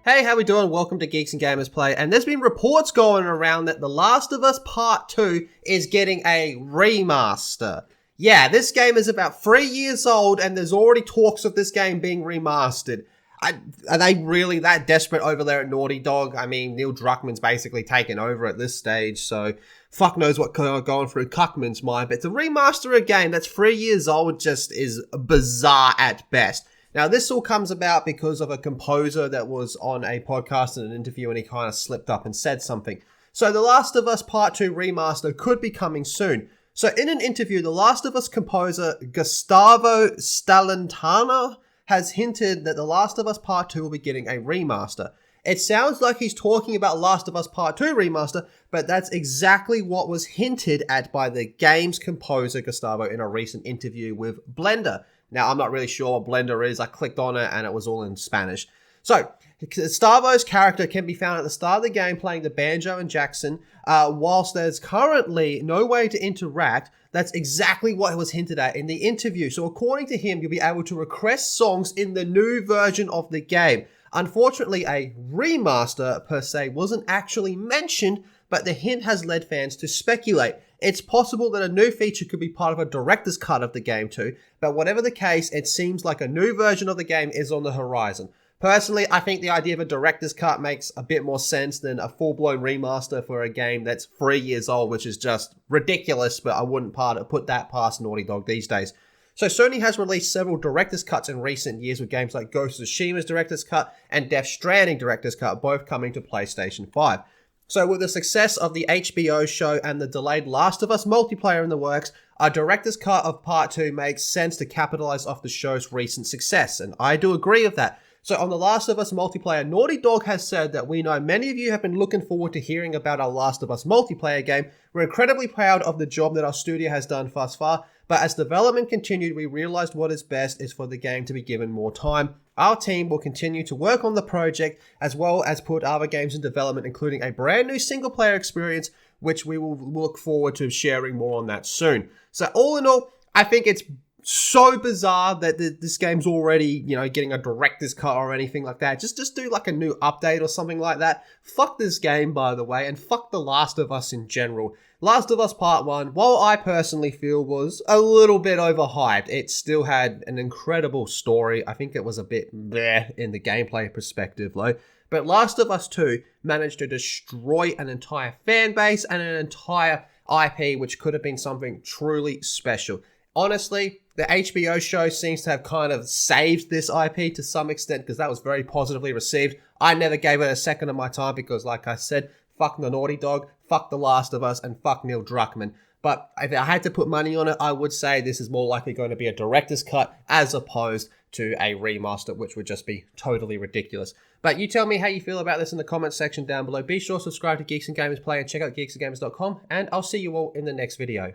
Hey, how we doing? Welcome to Geeks and Gamers Play. And there's been reports going around that The Last of Us Part 2 is getting a remaster. Yeah, this game is about 3 years old and there's already talks of this game being remastered. Are they really that desperate over there at Naughty Dog? I mean, Neil Druckmann's basically taken over at this stage, so fuck knows what's going through Cuckman's mind. But to remaster a game that's 3 years old just is bizarre at best. Now, this all comes about because of a composer that was on a podcast and an interview and he kind of slipped up and said something. So The Last of Us Part 2 Remaster could be coming soon. So in an interview, The Last of Us composer Gustavo Stalintano has hinted that The Last of Us Part 2 will be getting a remaster. It sounds like he's talking about Last of Us Part 2 Remaster, but that's exactly what was hinted at by the game's composer Gustavo in a recent interview with Blender. Now, I'm not really sure what Blender is. I clicked on it and it was all in Spanish. So, Gustavo's character can be found at the start of the game playing the banjo and Jackson. Whilst there's currently no way to interact, that's exactly what was hinted at in the interview. So according to him, you'll be able to request songs in the new version of the game. Unfortunately, a remaster per se wasn't actually mentioned, but the hint has led fans to speculate. It's possible that a new feature could be part of a director's cut of the game too, but whatever the case, it seems like a new version of the game is on the horizon. Personally, I think the idea of a director's cut makes a bit more sense than a full-blown remaster for a game that's 3 years old, which is just ridiculous, but I wouldn't put that past Naughty Dog these days. So Sony has released several director's cuts in recent years with games like Ghost of Tsushima's director's cut and Death Stranding director's cut, both coming to PlayStation 5. So with the success of the HBO show and the delayed Last of Us multiplayer in the works, a director's cut of Part 2 makes sense to capitalize off the show's recent success, and I do agree with that. So on the Last of Us multiplayer, Naughty Dog has said that we know many of you have been looking forward to hearing about our Last of Us multiplayer game. We're incredibly proud of the job that our studio has done thus far, but as development continued, we realized what is best is for the game to be given more time. Our team will continue to work on the project as well as put other games in development, including a brand new single player experience, which we will look forward to sharing more on that soon. So all in all, I think it's so bizarre that this game's already, getting a director's cut or anything like that. Just do like a new update or something like that. Fuck this game, by the way, and fuck The Last of Us in general. Last of Us Part 1, while I personally feel was a little bit overhyped, it still had an incredible story. I think it was a bit bleh in the gameplay perspective, though. But Last of Us 2 managed to destroy an entire fan base and an entire IP, which could have been something truly special. Honestly, the HBO show seems to have kind of saved this IP to some extent because that was very positively received. I never gave it a second of my time because, like I said, fuck the Naughty Dog, fuck The Last of Us, and fuck Neil Druckmann. But if I had to put money on it, I would say this is more likely going to be a director's cut as opposed to a remaster, which would just be totally ridiculous. But you tell me how you feel about this in the comments section down below. Be sure to subscribe to Geeks and Gamers Play and check out geeksandgamers.com, and I'll see you all in the next video.